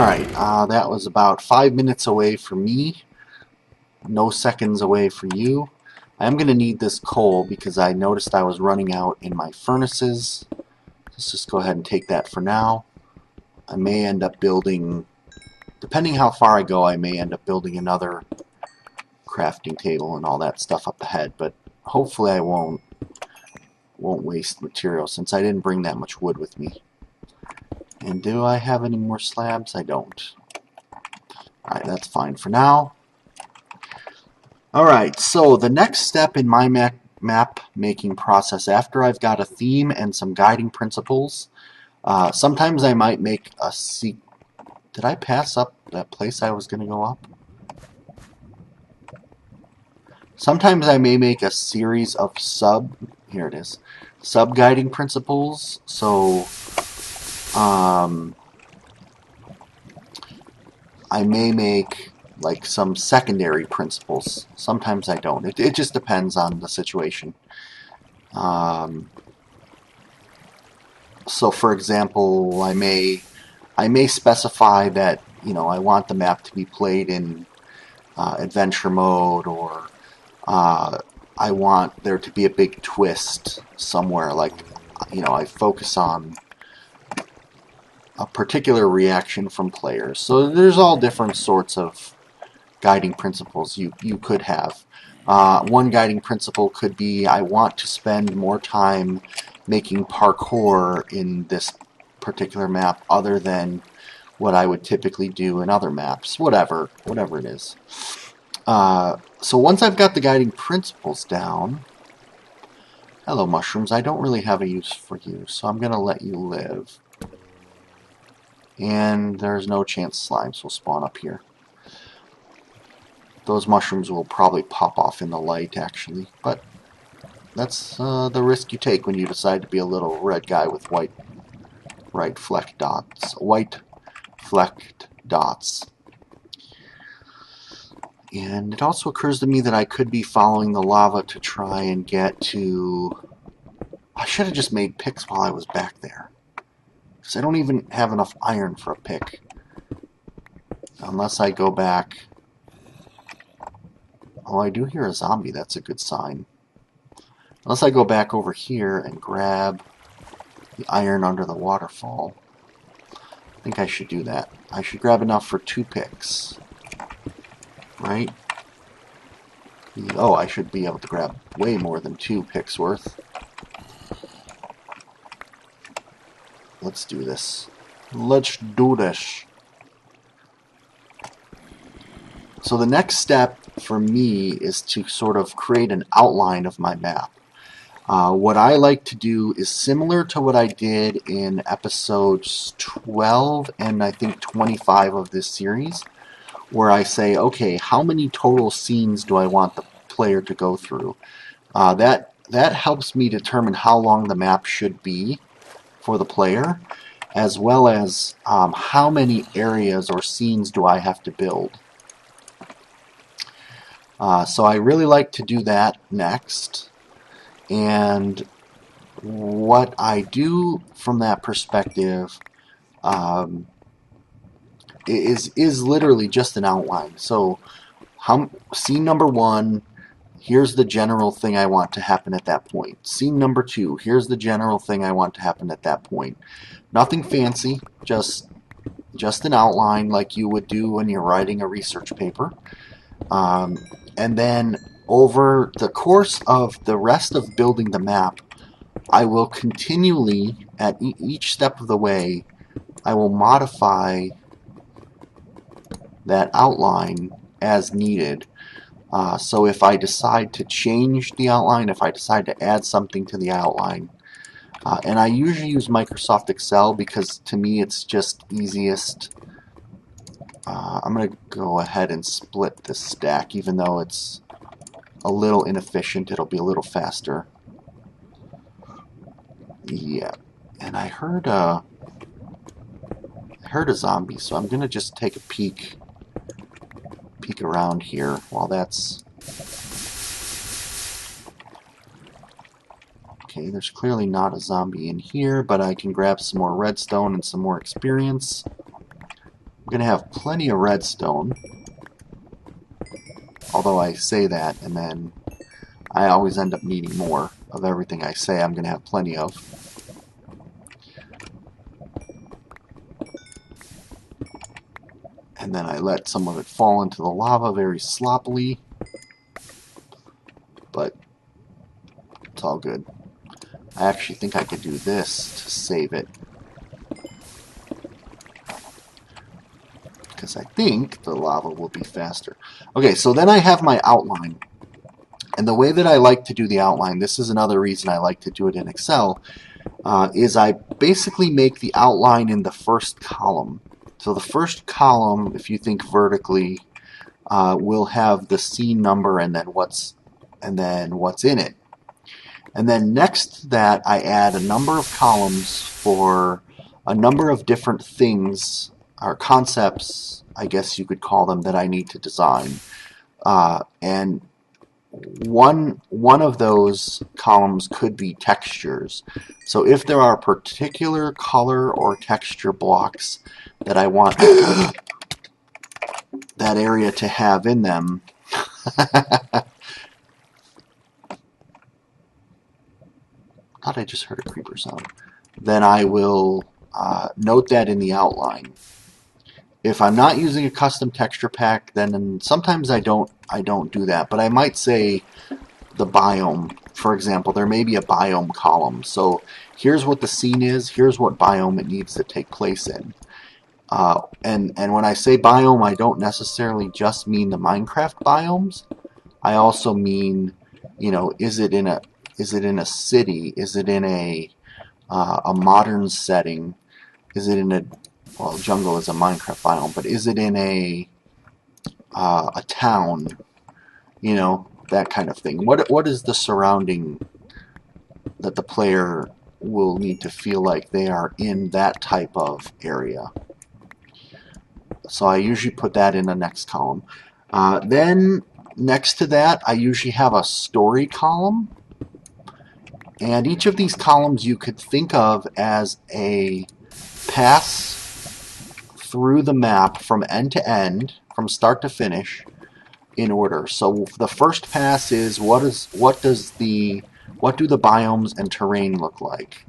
Alright, that was about 5 minutes away for me. No seconds away for you. I'm going to need this coal because I noticed I was running out in my furnaces. Let's just go ahead and take that for now. I may end up building, depending how far I go, I may end up building another crafting table and all that stuff up ahead, but hopefully I won't waste material since I didn't bring that much wood with me. And do I have any more slabs? I don't. Alright, that's fine for now. Alright, so the next step in my map making process, after I've got a theme and some guiding principles, sometimes I might make a Did I pass up that place I was going to go up? Sometimes I may make a series of here it is, sub-guiding principles. So I may make like some secondary principles. Sometimes I don't. It just depends on the situation. So for example, I may specify that, you know, I want the map to be played in adventure mode, or I want there to be a big twist somewhere, like, you know, I focus on a particular reaction from players. So there's all different sorts of guiding principles you could have. One guiding principle could be, I want to spend more time making parkour in this particular map other than what I would typically do in other maps, whatever it is. So once I've got the guiding principles down, hello mushrooms, I don't really have a use for you, so I'm going to let you live. And there's no chance slimes will spawn up here. Those mushrooms will probably pop off in the light, actually, but that's the risk you take when you decide to be a little red guy with white flecked dots. And it also occurs to me that I could be following the lava to try and get to... I should have just made picks while I was back there, because I don't even have enough iron for a pick. Unless I go back... Oh, I do hear a zombie. That's a good sign. Unless I go back over here and grab the iron under the waterfall. I think I should do that. I should grab enough for 2 picks. Right? Oh, I should be able to grab way more than 2 picks worth. Let's do this. Let's do this. So the next step for me is to sort of create an outline of my map. What I like to do is similar to what I did in episodes 12 and I think 25 of this series, where I say, okay, how many total scenes do I want the player to go through? That helps me determine how long the map should be for the player, as well as how many areas or scenes do I have to build. So I really like to do that next. And what I do from that perspective is literally just an outline. So scene number 1, here's the general thing I want to happen at that point. Scene number 2, here's the general thing I want to happen at that point. Nothing fancy, just an outline like you would do when you're writing a research paper. And then over the course of the rest of building the map, I will continually, at each step of the way, I will modify that outline as needed. So if I decide to change the outline, if I decide to add something to the outline, and I usually use Microsoft Excel because to me it's just easiest. I'm going to go ahead and split this stack, even though it's a little inefficient. It'll be a little faster. Yeah, and I heard a zombie, so I'm going to just take a peek around here while that's... Okay, there's clearly not a zombie in here, but I can grab some more redstone and some more experience. I'm going to have plenty of redstone. Although I say that, and then I always end up needing more of everything I say I'm going to have plenty of. And then I let some of it fall into the lava very sloppily. But it's all good. I actually think I could do this to save it. Because I think the lava will be faster. Okay, so then I have my outline. And the way that I like to do the outline, this is another reason I like to do it in Excel, is I basically make the outline in the first column. So the first column, if you think vertically, will have the scene number and then what's in it. And then next to that, I add a number of columns for a number of different things, or concepts, I guess you could call them, that I need to design. And one of those columns could be textures. So if there are particular color or texture blocks that I want that area to have in them, thought I just heard a creeper sound, then I will note that in the outline. If I'm not using a custom texture pack, then sometimes I don't do that. But I might say the biome, for example, there may be a biome column. So here's what the scene is, here's what biome it needs to take place in. And when I say biome, I don't necessarily just mean the Minecraft biomes. I also mean, you know, is it in a city? Is it in a modern setting? Is it in a, well, jungle is a Minecraft biome, but is it in a town? You know, that kind of thing. What is the surrounding that the player will need to feel like they are in that type of area? So I usually put that in the next column. Then next to that, I usually have a story column. And each of these columns you could think of as a pass through the map from end to end, from start to finish, in order. So the first pass is what do the biomes and terrain look like?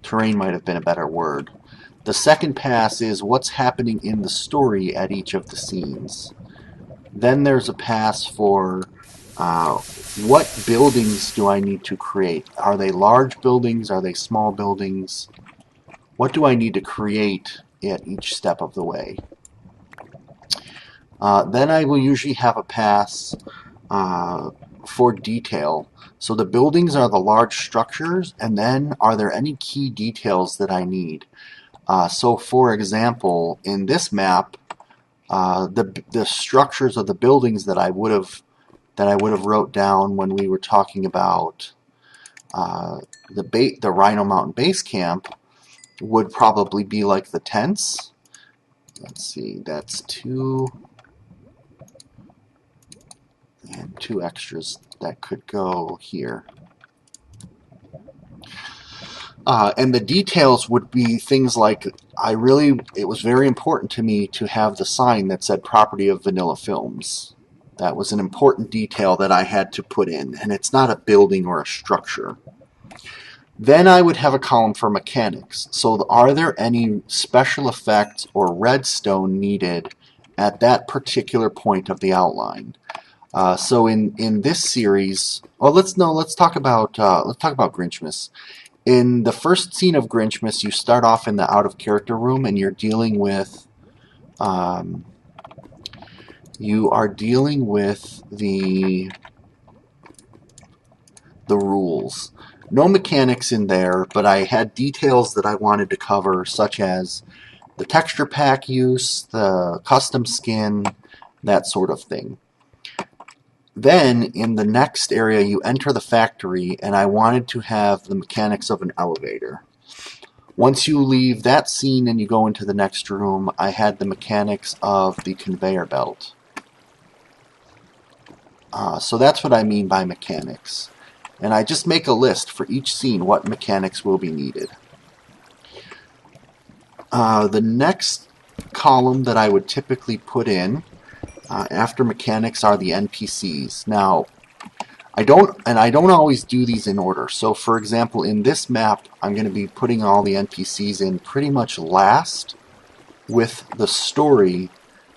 Terrain might have been a better word. The second pass is what's happening in the story at each of the scenes. Then there's a pass for what buildings do I need to create? Are they large buildings? Are they small buildings? What do I need to create at each step of the way? Then I will usually have a pass for detail. So the buildings are the large structures, and then are there any key details that I need? So for example, in this map, the structures of the buildings that I would have wrote down when we were talking about the Rhino Mountain Base Camp would probably be like the tents. Let's see, that's 2 and 2 extras that could go here. And the details would be things like, it was very important to me to have the sign that said property of Vanilla Films. That was an important detail that I had to put in, and it's not a building or a structure. Then I would have a column for mechanics. So are there any special effects or redstone needed at that particular point of the outline? So in this series, well, let's talk about Grinchmas. In the first scene of Grinchmas, you start off in the out of character room, and you're dealing with the rules. No mechanics in there, but I had details that I wanted to cover, such as the texture pack use, the custom skin, that sort of thing. Then, in the next area, you enter the factory, and I wanted to have the mechanics of an elevator. Once you leave that scene and you go into the next room, I had the mechanics of the conveyor belt. So that's what I mean by mechanics. And I just make a list for each scene what mechanics will be needed. The next column that I would typically put in after mechanics are the NPCs. Now, I don't always do these in order. So for example, in this map, I'm going to be putting all the NPCs in pretty much last, with the story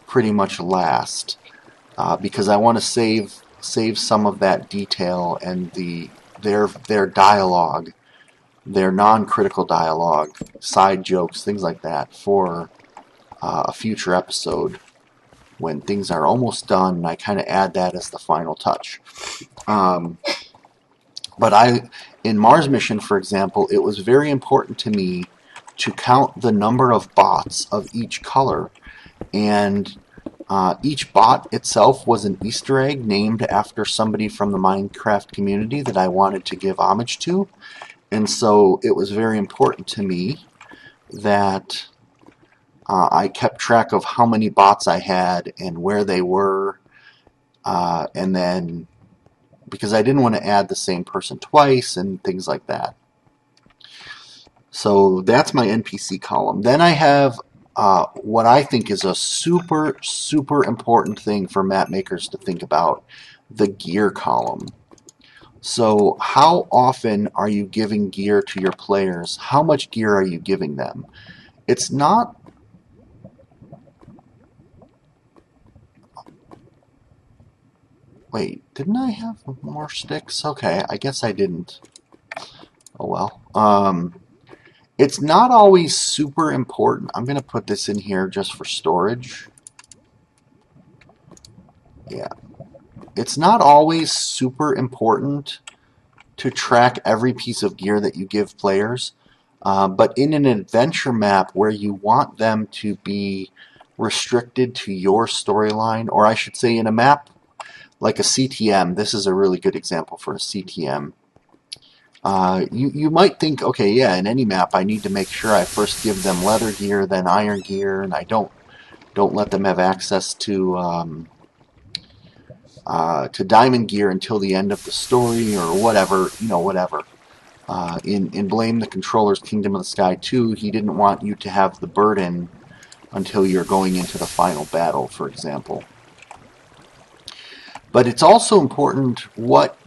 pretty much last, because I want to save some of that detail and their dialogue, their non-critical dialogue, side jokes, things like that, for a future episode when things are almost done, and I kind of add that as the final touch. But in Mars Mission, for example, it was very important to me to count the number of bots of each color, and each bot itself was an Easter egg named after somebody from the Minecraft community that I wanted to give homage to, and so it was very important to me that I kept track of how many bots I had and where they were, and then because I didn't want to add the same person twice and things like that. So that's my NPC column. Then I have what I think is a super, super important thing for map makers to think about, the gear column. So how often are you giving gear to your players? How much gear are you giving them? It's not... Wait, didn't I have more sticks? Okay, I guess I didn't. Oh well. It's not always super important. I'm going to put this in here just for storage. Yeah. It's not always super important to track every piece of gear that you give players. But in an adventure map where you want them to be restricted to your storyline, or I should say in a map like a CTM, this is a really good example for a CTM. You might think, okay, yeah, in any map I need to make sure I first give them leather gear, then iron gear, and I don't let them have access to diamond gear until the end of the story, or whatever, whatever. In Blame the Controller's Kingdom of the Sky 2, he didn't want you to have the burden until you're going into the final battle, for example. But it's also important what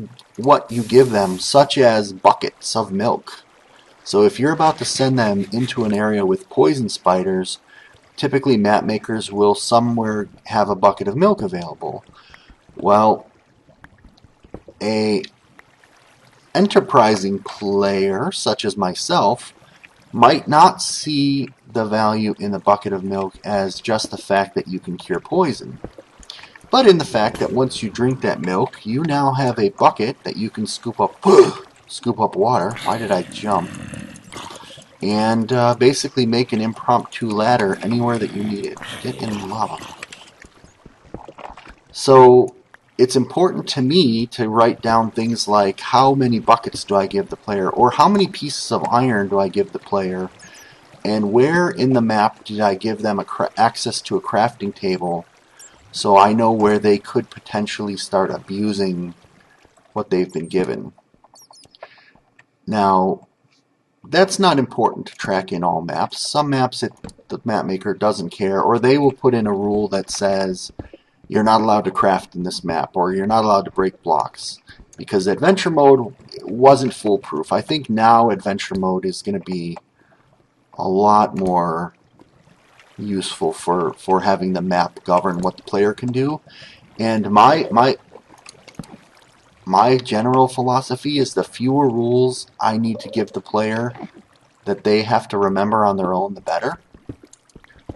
you give them, such as buckets of milk. So if you're about to send them into an area with poison spiders, typically map makers will somewhere have a bucket of milk available. Well, a enterprising player, such as myself, might not see the value in the bucket of milk as just the fact that you can cure poison, but in the fact that once you drink that milk, you now have a bucket that you can scoop up water. Why did I jump? And basically make an impromptu ladder anywhere that you need it. Get in lava. So it's important to me to write down things like how many buckets do I give the player, or how many pieces of iron do I give the player, and where in the map did I give them access to a crafting table, so I know where they could potentially start abusing what they've been given. Now, that's not important to track in all maps. Some maps the map maker doesn't care, or they will put in a rule that says you're not allowed to craft in this map, or you're not allowed to break blocks, because adventure mode wasn't foolproof. I think now adventure mode is going to be a lot more useful for having the map govern what the player can do. And my general philosophy is the fewer rules I need to give the player that they have to remember on their own, the better.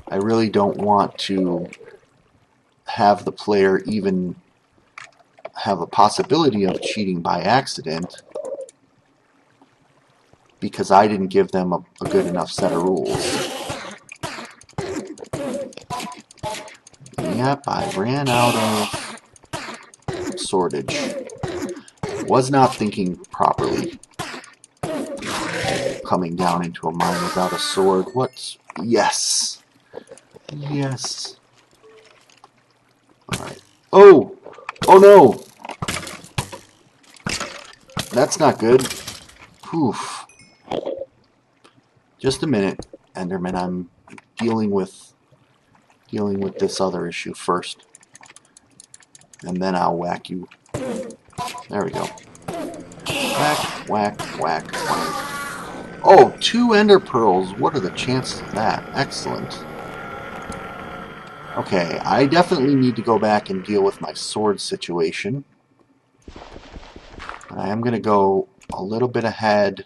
I really don't want to have the player even have a possibility of cheating by accident because I didn't give them a good enough set of rules. Yep, I ran out of swordage. Was not thinking properly. Coming down into a mine without a sword. What? Yes. Yes. Alright. Oh! Oh no! That's not good. Poof. Just a minute, Enderman. I'm dealing with dealing with this other issue first. And then I'll whack you. There we go. Whack, whack, whack, whack. Oh, 2 ender pearls. What are the chances of that? Excellent. Okay, I definitely need to go back and deal with my sword situation. I am going to go a little bit ahead.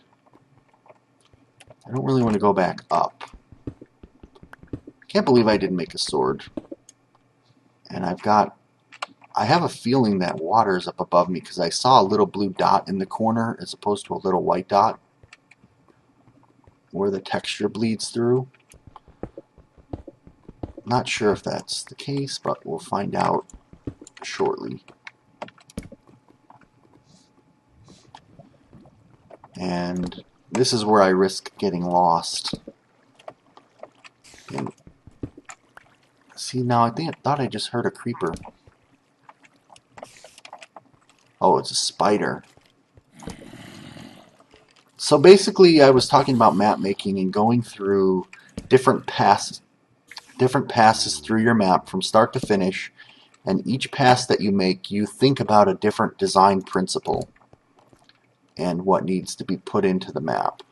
I don't really want to go back up. Can't believe I didn't make a sword. And I have a feeling that water is up above me because I saw a little blue dot in the corner as opposed to a little white dot where the texture bleeds through. Not sure if that's the case, but we'll find out shortly. And this is where I risk getting lost. And see, now I thought I just heard a creeper. Oh, it's a spider. So basically, I was talking about map making and going through different passes through your map from start to finish, and each pass that you make, you think about a different design principle and what needs to be put into the map.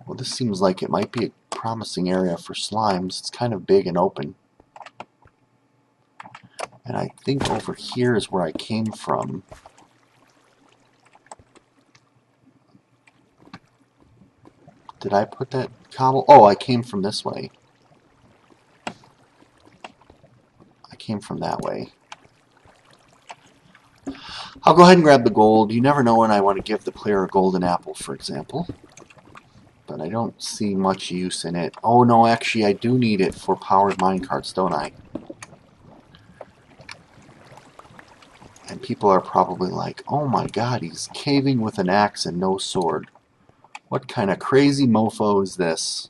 Well, this seems like it might be a promising area for slimes. It's kind of big and open. And I think over here is where I came from. Did I put that cobble? Oh, I came from this way. I came from that way. I'll go ahead and grab the gold. You never know when I want to give the player a golden apple, for example. But I don't see much use in it. Oh no, actually I do need it for powered minecarts, don't I? And people are probably like, oh my god, he's caving with an axe and no sword. What kind of crazy mofo is this?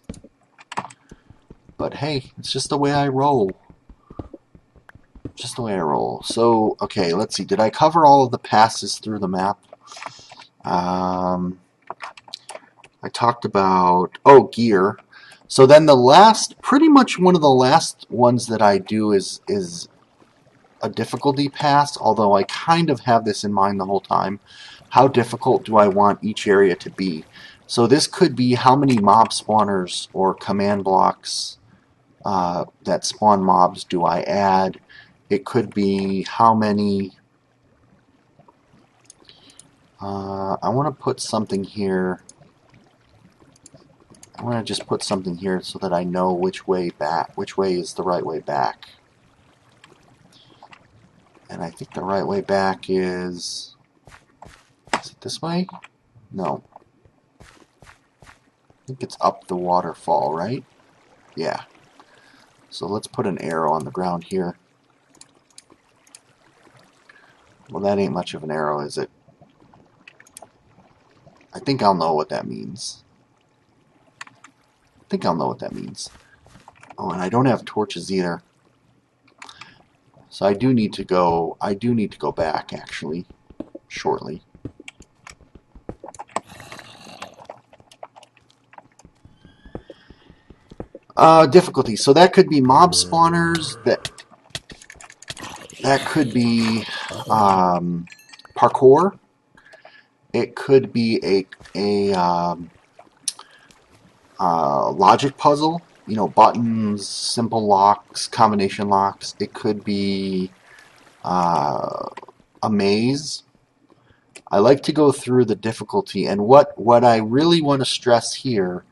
But hey, it's just the way I roll. Just the way I roll. So, okay, let's see. Did I cover all of the passes through the map? I talked about, oh, gear. So then the last, pretty much one of the last ones that I do is a difficulty pass, although I kind of have this in mind the whole time. How difficult do I want each area to be? So this could be how many mob spawners or command blocks that spawn mobs do I add. It could be how many... I want to put something here. I want to just put something here so that I know which way back, which way is the right way back. And I think the right way back is it this way? No. I think it's up the waterfall, right? Yeah. So let's put an arrow on the ground here. Well, that ain't much of an arrow, is it? I think I'll know what that means. I think I'll know what that means. Oh, and I don't have torches either. So I do need to go back, actually, shortly. Difficulty. So that could be mob spawners. That could be parkour. It could be a logic puzzle. You know, buttons, simple locks, combination locks. It could be a maze. I like to go through the difficulty, and what I really want to stress here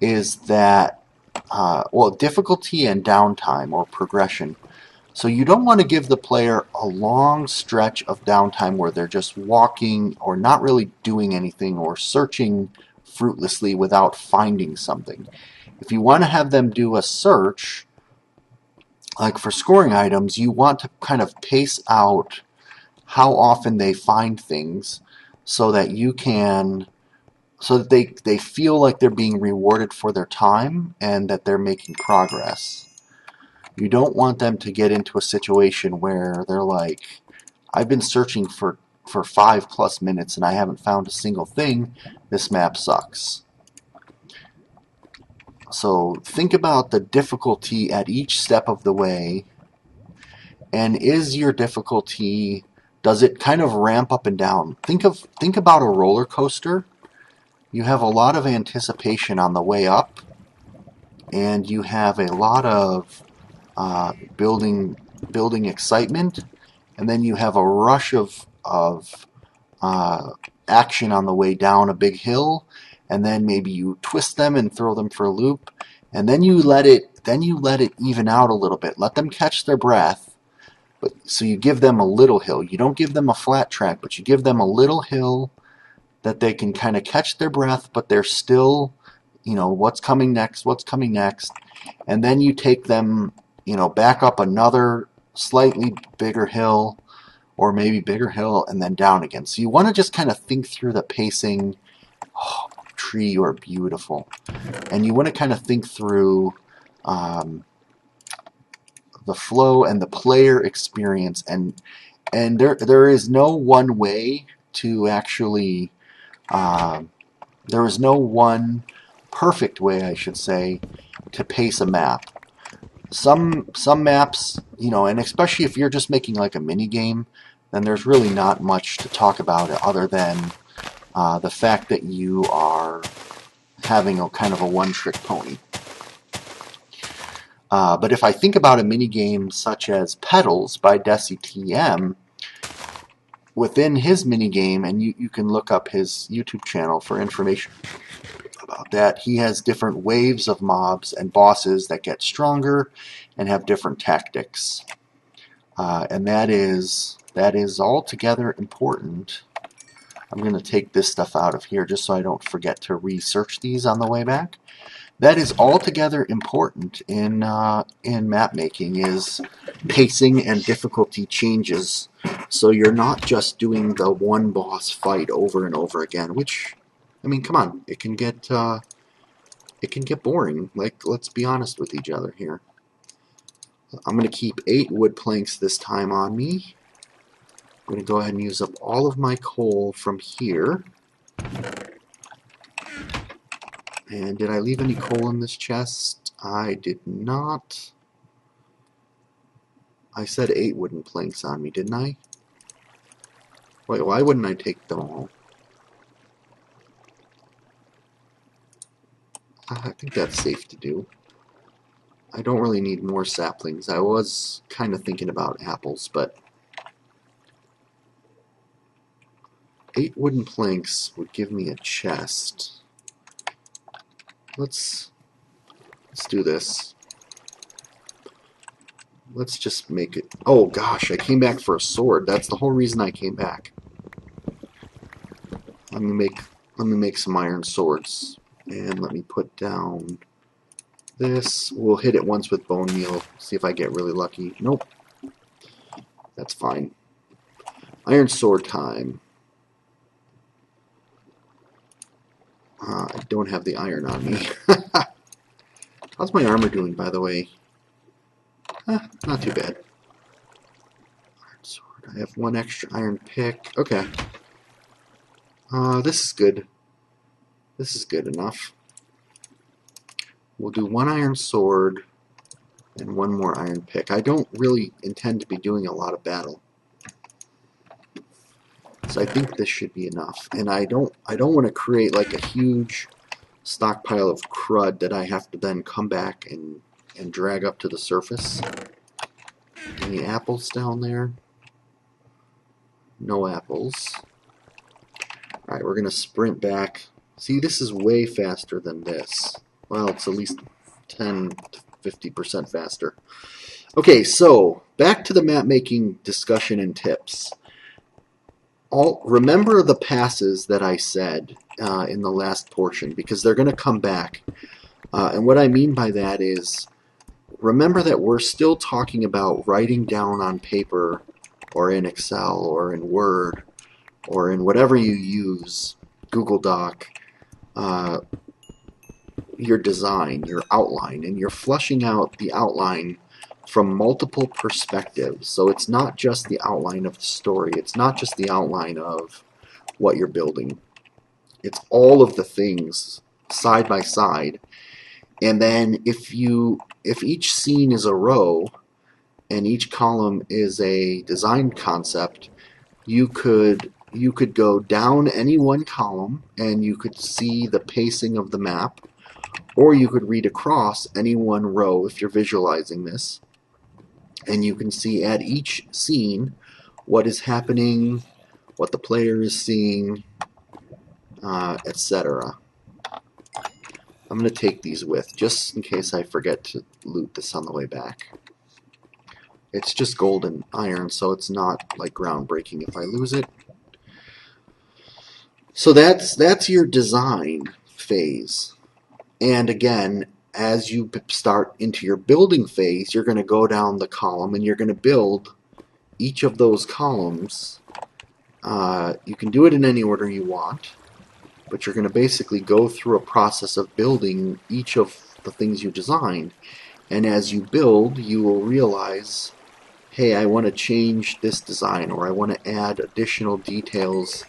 is that well, difficulty and downtime or progression. So you don't want to give the player a long stretch of downtime where they're just walking or not really doing anything or searching fruitlessly without finding something. If you want to have them do a search, like for scoring items, you want to kind of pace out how often they find things so that you can, so that they feel like they're being rewarded for their time and that they're making progress. You don't want them to get into a situation where they're like, I've been searching for 5+ minutes and I haven't found a single thing. This map sucks. So think about the difficulty at each step of the way, and is your difficulty, does it kind of ramp up and down? Think about a roller coaster. You have a lot of anticipation on the way up, and you have a lot of building excitement, and then you have a rush of action on the way down a big hill, and then maybe you twist them and throw them for a loop, and then you let it even out a little bit. Let them catch their breath. But so you give them a little hill. You don't give them a flat track, but you give them a little hill that they can kind of catch their breath, but they're still, what's coming next, what's coming next. And then you take them, back up another slightly bigger hill, or maybe bigger hill, and then down again. So you want to just kind of think through the pacing. Oh, tree, you are beautiful. And you want to kind of think through the flow and the player experience. And there is no one way to actually, there is no one perfect way, I should say, to pace a map. Some maps, and especially if you're just making like a mini game, then there's really not much to talk about other than the fact that you are having a kind of a one-trick pony. But if I think about a mini game such as Petals by DesiTM, within his mini game, and you can look up his YouTube channel for information about that, he has different waves of mobs and bosses that get stronger and have different tactics. And that is altogether important. I'm going to take this stuff out of here just so I don't forget to research these on the way back. That is altogether important in map making, is pacing and difficulty changes. So you're not just doing the one boss fight over and over again, which, I mean, come on, it can get boring. Like, let's be honest with each other here. I'm going to keep 8 wood planks this time on me. I'm going to go ahead and use up all of my coal from here. And did I leave any coal in this chest? I did not. I said 8 wooden planks on me, didn't I? Wait, why wouldn't I take them all? I think that's safe to do. I don't really need more saplings. I was kind of thinking about apples, but 8 wooden planks would give me a chest. Let's do this. Let's just make it. Oh gosh, I came back for a sword. That's the whole reason I came back. Let me make some iron swords, and let me put down this. We'll hit it once with bone meal. See if I get really lucky. Nope. That's fine. Iron sword time. I don't have the iron on me. How's my armor doing, by the way? Not too bad. Iron sword. I have 1 extra iron pick. Okay. This is good. This is good enough. We'll do 1 iron sword and 1 more iron pick. I don't really intend to be doing a lot of battle, so I think this should be enough. And I don't want to create like a huge stockpile of crud that I have to then come back and drag up to the surface. Any apples down there? No apples. Alright, we're going to sprint back. See, this is way faster than this. Well, it's at least 10 to 50% faster. Okay, so back to the map making discussion and tips. Remember the passes that I said in the last portion, because they're going to come back. And what I mean by that is, remember that we're still talking about writing down on paper or in Excel or in Word or in whatever you use, Google Doc, your design, your outline, and you're fleshing out the outline from multiple perspectives. So it's not just the outline of the story, it's not just the outline of what you're building. It's all of the things side by side. And then if each scene is a row and each column is a design concept, you could go down any one column and you could see the pacing of the map, or you could read across any one row if you're visualizing this, and you can see at each scene what is happening, what the player is seeing, etc. I'm going to take these with, just in case I forget to loot this on the way back. It's just gold and iron, so it's not like groundbreaking if I lose it. So that's your design phase. And again, as you start into your building phase, you're going to go down the column and you're going to build each of those columns. You can do it in any order you want, but you're going to basically go through a process of building each of the things you designed. And as you build, you will realize, hey, I want to change this design, or I want to add additional details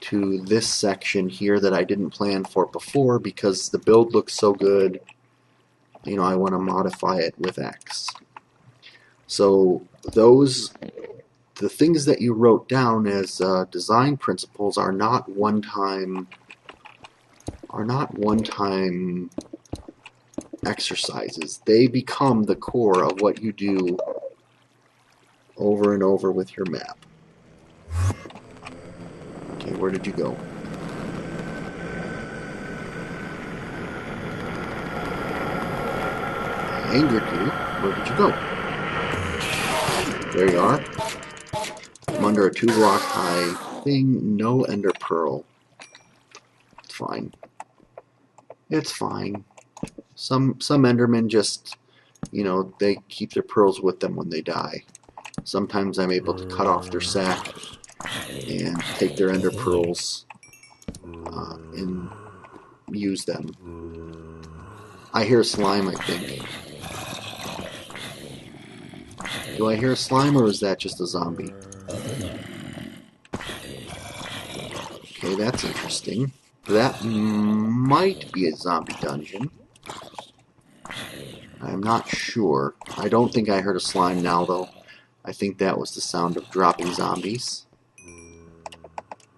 to this section here that I didn't plan for before because the build looks so good. You know, I want to modify it with X. So the things that you wrote down as design principles are not one-time exercises. They become the core of what you do over and over with your map. Okay, where did you go? I angered you. Where did you go? There you are. I'm under a 2-block high thing. No ender pearl. It's fine. It's fine. Some endermen just, you know, they keep their pearls with them when they die. Sometimes I'm able to cut off their sack and take their ender pearls and use them. I hear slime, I think. Do I hear slime, or is that just a zombie? Okay, that's interesting. That might be a zombie dungeon. I'm not sure. I don't think I heard a slime now, though. I think that was the sound of dropping zombies.